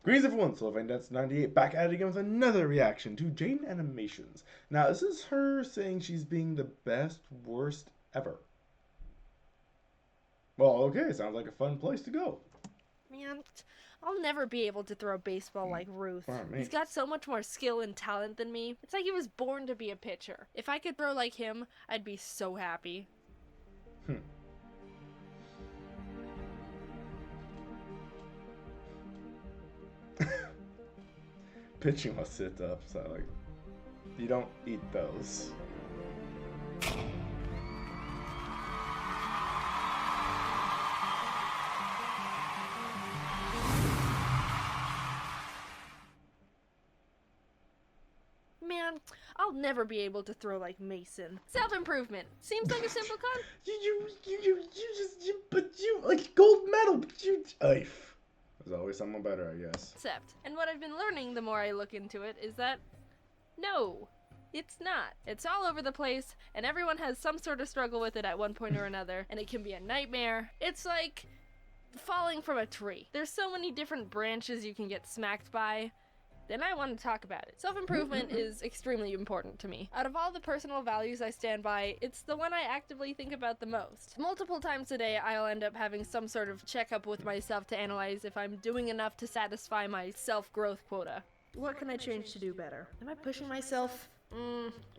Greetings everyone, Sylvain98 back at it again with another reaction to Jane Animations. Now, this is her saying she's being the best, worst ever. Well, okay, sounds like a fun place to go. Man, I'll never be able to throw a baseball like Ruth. He's got so much more skill and talent than me. It's like he was born to be a pitcher. If I could throw like him, I'd be so happy. Pitching will sit up, so like, you don't eat those. Man, I'll never be able to throw like Mason. Self-improvement. Seems like a simple con- But you, like, gold medal, but you, there's always someone better, I guess. concept. And what I've been learning the more I look into it is that, no, it's not. It's all over the place, and everyone has some sort of struggle with it at one point or another, and it can be a nightmare. It's like falling from a tree. There's so many different branches you can get smacked by. Then I want to talk about it. Self-improvement is extremely important to me. Out of all the personal values I stand by, it's the one I actively think about the most. Multiple times a day, I'll end up having some sort of checkup with myself to analyze if I'm doing enough to satisfy my self-growth quota. What can I change to do better? Am I pushing myself?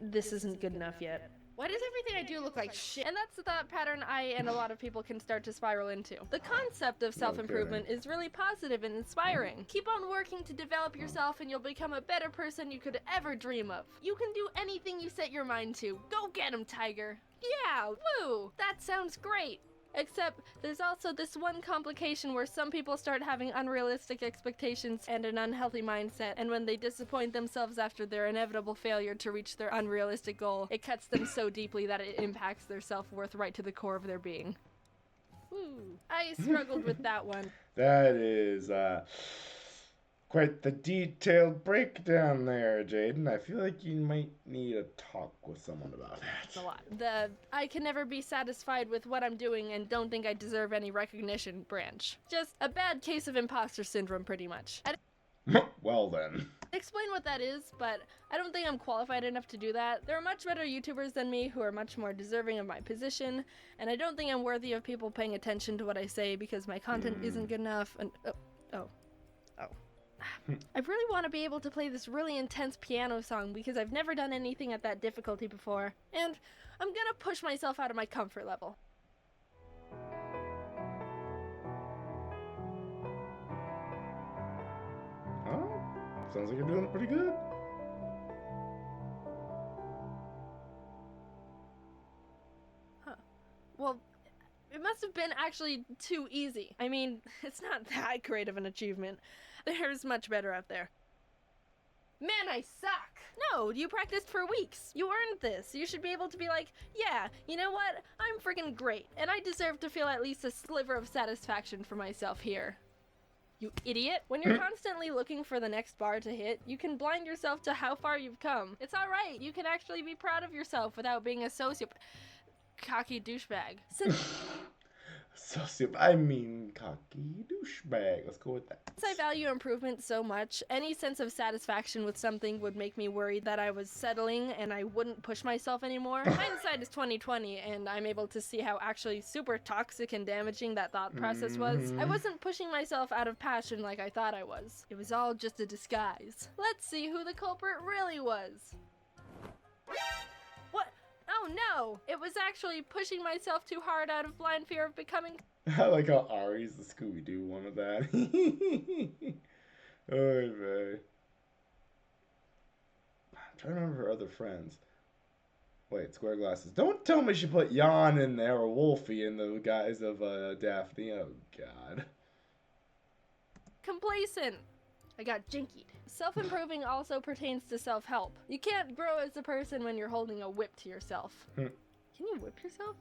This isn't good enough yet. Why does everything I do look like shit? And that's the thought pattern I and a lot of people can start to spiral into. The concept of self-improvement is really positive and inspiring. Keep on working to develop yourself and you'll become a better person you could ever dream of. You can do anything you set your mind to. Go get 'em, Tiger. Yeah, woo! That sounds great. Except, there's also this one complication where some people start having unrealistic expectations and an unhealthy mindset, and when they disappoint themselves after their inevitable failure to reach their unrealistic goal, it cuts them so deeply that it impacts their self-worth right to the core of their being. Woo. I struggled with that one. That is, quite the detailed breakdown there, Jaden. I feel like you might need a talk with someone about that. It's a lot. The I can never be satisfied with what I'm doing and don't think I deserve any recognition branch. Just a bad case of imposter syndrome, pretty much. Well then. Explain what that is, but I don't think I'm qualified enough to do that. There are much better YouTubers than me who are much more deserving of my position, and I don't think I'm worthy of people paying attention to what I say because my content isn't good enough, and I really want to be able to play this really intense piano song because I've never done anything at that difficulty before, and I'm gonna push myself out of my comfort level. Oh, sounds like you're doing pretty good. Huh. Well, it must have been actually too easy. I mean, it's not that great of an achievement. There's much better out there. Man, I suck! No, you practiced for weeks. You earned this. You should be able to be like, yeah, you know what? I'm friggin' great, and I deserve to feel at least a sliver of satisfaction for myself here. You idiot. When you're constantly looking for the next bar to hit, you can blind yourself to how far you've come. It's alright. You can actually be proud of yourself without being a cocky douchebag. I mean, cocky douchebag. Let's go with that. Since I value improvement so much, any sense of satisfaction with something would make me worried that I was settling and I wouldn't push myself anymore. Hindsight is 2020, and I'm able to see how actually super toxic and damaging that thought process was. I wasn't pushing myself out of passion like I thought I was. It was all just a disguise. Let's see who the culprit really was. What? Oh no! It was actually pushing myself too hard out of blind fear of becoming. I like how Ari's the Scooby-Doo one of that. Oh, man. I'm trying to remember her other friends. Wait, square glasses. Don't tell me she put Jan in there or Wolfie in the guise of Daphne. Oh, God. Complacent. I got jinkied. Self-improving also pertains to self-help. You can't grow as a person when you're holding a whip to yourself. Can you whip yourself?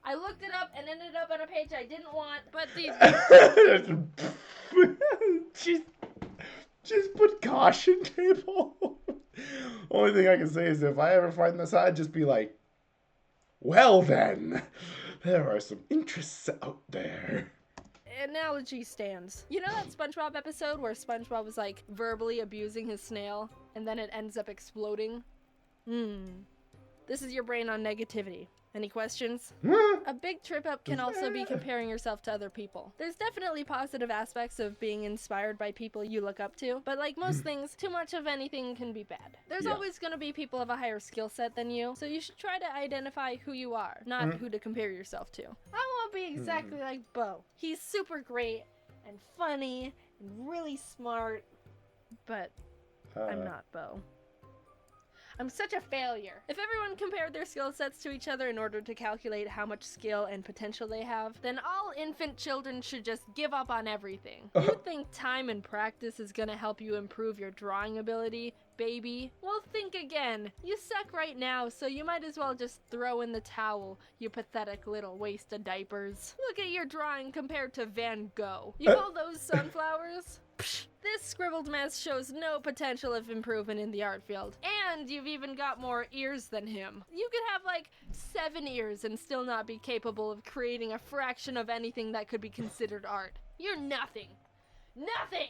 I looked it up and ended up on a page I didn't want, but these... Just put caution tape all. Only thing I can say is if I ever find this, I'd just be like, well then, there are some interests out there. analogy stands. You know that SpongeBob episode where SpongeBob was like verbally abusing his snail and then it ends up exploding? This is your brain on negativity. Any questions? A big trip up can also be comparing yourself to other people. There's definitely positive aspects of being inspired by people you look up to, but like most things, too much of anything can be bad. There's always going to be people of a higher skill set than you, so you should try to identify who you are, not who to compare yourself to. I won't be exactly like Bo. He's super great and funny and really smart, but I'm not Bo. I'm such a failure. If everyone compared their skill sets to each other in order to calculate how much skill and potential they have, then all infant children should just give up on everything. You think time and practice is gonna help you improve your drawing ability, baby? Well, think again. You suck right now, so you might as well just throw in the towel, you pathetic little waste of diapers. Look at your drawing compared to Van Gogh. You call those sunflowers? Psh, this scribbled mess shows no potential of improvement in the art field. And you've even got more ears than him. You could have like 7 ears and still not be capable of creating a fraction of anything that could be considered art. You're nothing. Nothing!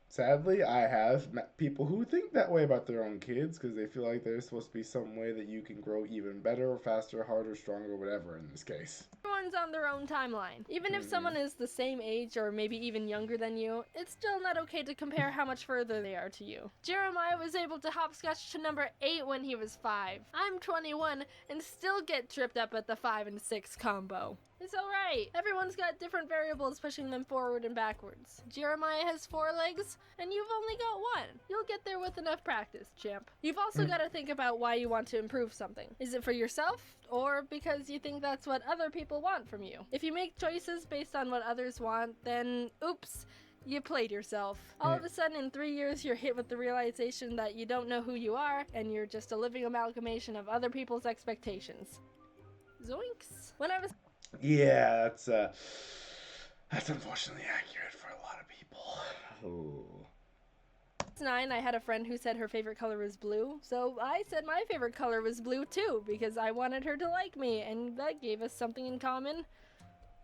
Sadly, I have met people who think that way about their own kids because they feel like there's supposed to be some way that you can grow even better, faster, harder, stronger, whatever in this case. Everyone's on their own timeline. Even if someone is the same age or maybe even younger than you, it's still not okay to compare how much further they are to you. Jeremiah was able to hopscotch to number 8 when he was 5. I'm 21 and still get tripped up at the 5 and 6 combo. It's alright. Everyone's got different variables pushing them forward and backwards. Jeremiah has 4 legs, and you've only got 1. You'll get there with enough practice, champ. You've also got to think about why you want to improve something. Is it for yourself, or because you think that's what other people want from you? If you make choices based on what others want, then oops, you played yourself. All of a sudden, in 3 years, you're hit with the realization that you don't know who you are, and you're just a living amalgamation of other people's expectations. Zoinks. When I was... Yeah, that's unfortunately accurate for a lot of people. Oh. 9, I had a friend who said her favorite color was blue, so I said my favorite color was blue too, because I wanted her to like me, and that gave us something in common.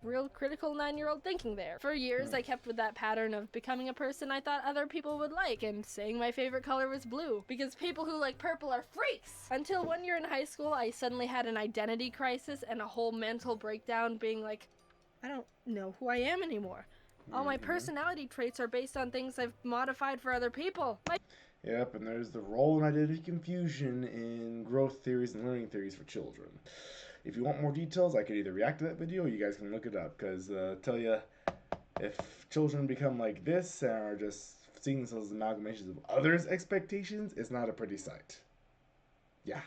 Real critical 9-year-old thinking there. For years, I kept with that pattern of becoming a person I thought other people would like, and saying my favorite color was blue, because people who like purple are freaks! Until one year in high school, I suddenly had an identity crisis and a whole mental breakdown being like, I don't know who I am anymore. All my personality traits are based on things I've modified for other people. Yep, and there's the role and identity confusion in growth theories and learning theories for children. If you want more details, I could either react to that video or you guys can look it up, because tell you, if children become like this and are just seeing themselves as amalgamations of others' expectations, it's not a pretty sight. Yeah.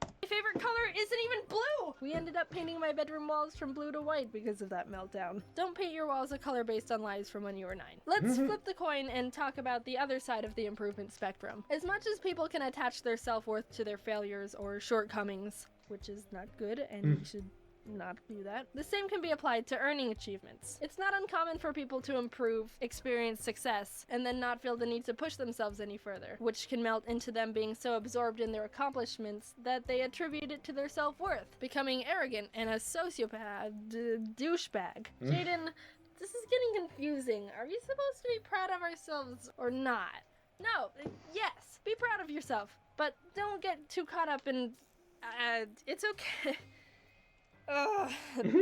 My favorite color isn't even blue! We ended up painting my bedroom walls from blue to white because of that meltdown. Don't paint your walls a color based on lies from when you were 9. Let's flip the coin and talk about the other side of the improvement spectrum. As much as people can attach their self-worth to their failures or shortcomings, which is not good, and you should not do that. The same can be applied to earning achievements. It's not uncommon for people to improve, experience success, and then not feel the need to push themselves any further, which can melt into them being so absorbed in their accomplishments that they attribute it to their self-worth, becoming arrogant and a sociopath, douchebag. Jaden, this is getting confusing. Are we supposed to be proud of ourselves or not? No, yes, be proud of yourself, but don't get too caught up in it's okay. Ugh,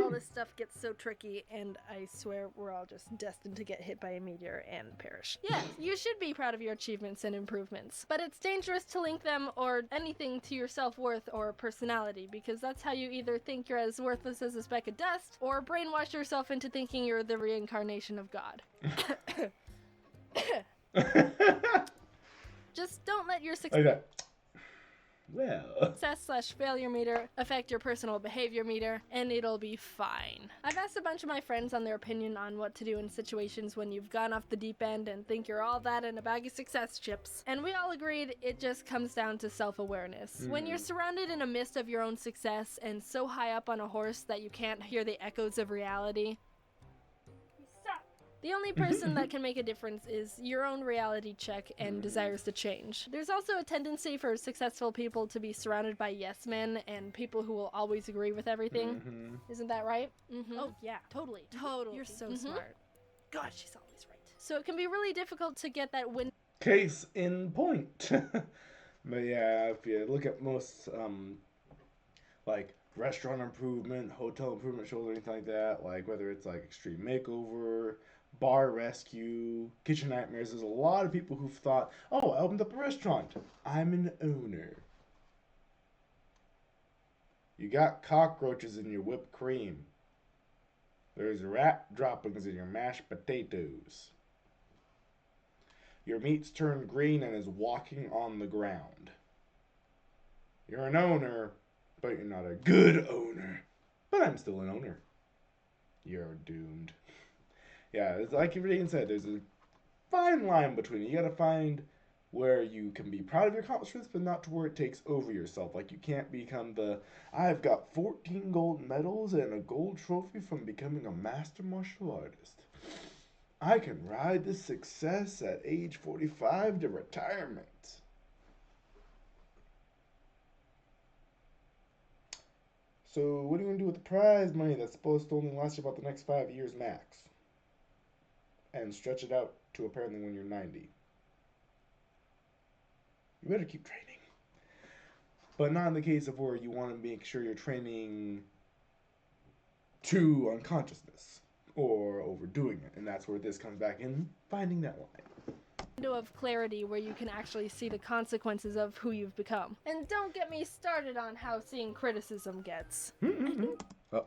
all this stuff gets so tricky, and I swear we're all just destined to get hit by a meteor and perish. Yeah, you should be proud of your achievements and improvements, but it's dangerous to link them or anything to your self-worth or personality, because that's how you either think you're as worthless as a speck of dust, or brainwash yourself into thinking you're the reincarnation of God. Just don't let your success... Okay. Well. Success/failure meter affect your personal behavior meter, and it'll be fine. I've asked a bunch of my friends on their opinion on what to do in situations when you've gone off the deep end and think you're all that in a bag of success chips, and we all agreed it just comes down to self-awareness. When you're surrounded in a mist of your own success and so high up on a horse that you can't hear the echoes of reality, stop The only person that can make a difference is your own reality check and desires to change. There's also a tendency for successful people to be surrounded by yes men and people who will always agree with everything. Isn't that right? Oh yeah, totally. You're so smart. God, she's always right. So it can be really difficult to get that win. Case in point. But yeah, if you look at most like restaurant improvement, hotel improvement shows, or anything like that, like whether it's like Extreme Makeover, Bar Rescue, Kitchen Nightmares, there's a lot of people who've thought, oh, I opened up a restaurant. I'm an owner. You got cockroaches in your whipped cream. There's rat droppings in your mashed potatoes. Your meat's turned green and is walking on the ground. You're an owner, but you're not a good owner. But I'm still an owner. You're doomed. Yeah, it's like everything said, there's a fine line between it. You gotta find where you can be proud of your accomplishments, but not to where it takes over yourself. Like, you can't become the, I've got 14 gold medals and a gold trophy from becoming a master martial artist. I can ride this success at age 45 to retirement. So, what are you going to do with the prize money that's supposed to only last you about the next 5 years max? And stretch it out to apparently when you're 90. You better keep training. But not in the case of where you want to make sure you're training to unconsciousness or overdoing it. And that's where this comes back in, finding that line. Window of clarity where you can actually see the consequences of who you've become. And don't get me started on how seeing criticism gets. Oh.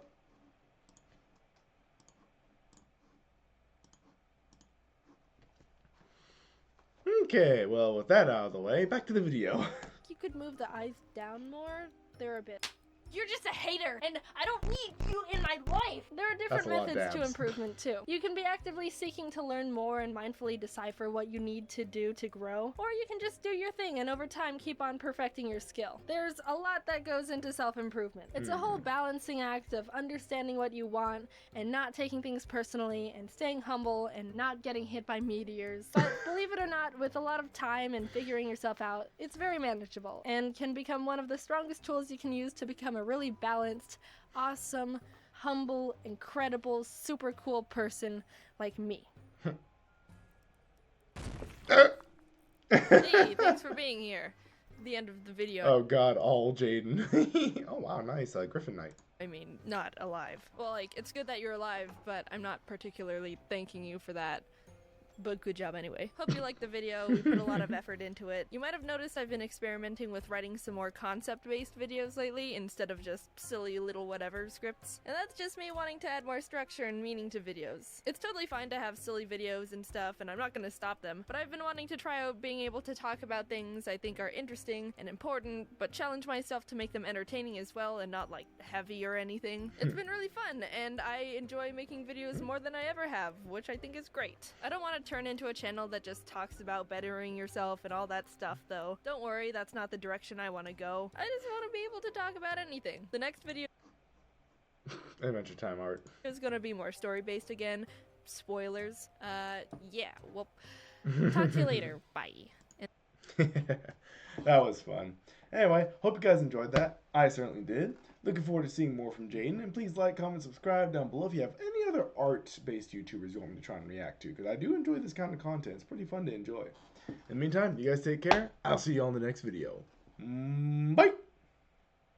Okay, well, with that out of the way, back to the video. You could move the eyes down more. They're a bit... You're just a hater, and I don't need you in my life! There are different methods to improvement, too. You can be actively seeking to learn more and mindfully decipher what you need to do to grow, or you can just do your thing and over time keep on perfecting your skill. There's a lot that goes into self-improvement. It's a whole balancing act of understanding what you want and not taking things personally and staying humble and not getting hit by meteors. But believe it or not, with a lot of time and figuring yourself out, it's very manageable and can become one of the strongest tools you can use to become a really balanced, awesome, humble, incredible, super cool person like me. Hey, thanks for being here. The end of the video. Oh god, all Jaden. Oh wow, nice. Griffin Knight. I mean, not alive. Well, like, it's good that you're alive, but I'm not particularly thanking you for that. But good job anyway. Hope you liked the video. We put a lot of effort into it. You might have noticed I've been experimenting with writing some more concept-based videos lately instead of just silly little whatever scripts. And that's just me wanting to add more structure and meaning to videos. It's totally fine to have silly videos and stuff, and I'm not gonna stop them, but I've been wanting to try out being able to talk about things I think are interesting and important, but challenge myself to make them entertaining as well and not like heavy or anything. It's been really fun, and I enjoy making videos more than I ever have, which I think is great. I don't want to turn into a channel that just talks about bettering yourself and all that stuff, though. Don't worry, that's not the direction I want to go. I just want to be able to talk about anything. The next video Adventure Time art. is gonna be more story-based again. Spoilers. Yeah, well, talk to you later. Bye. That was fun. Anyway, hope you guys enjoyed that. I certainly did. Looking forward to seeing more from Jaden, and please like, comment, subscribe down below if you have any other art-based YouTubers you want me to try and react to, because I do enjoy this kind of content. It's pretty fun to enjoy. In the meantime, you guys take care. I'll see you on the next video. Bye!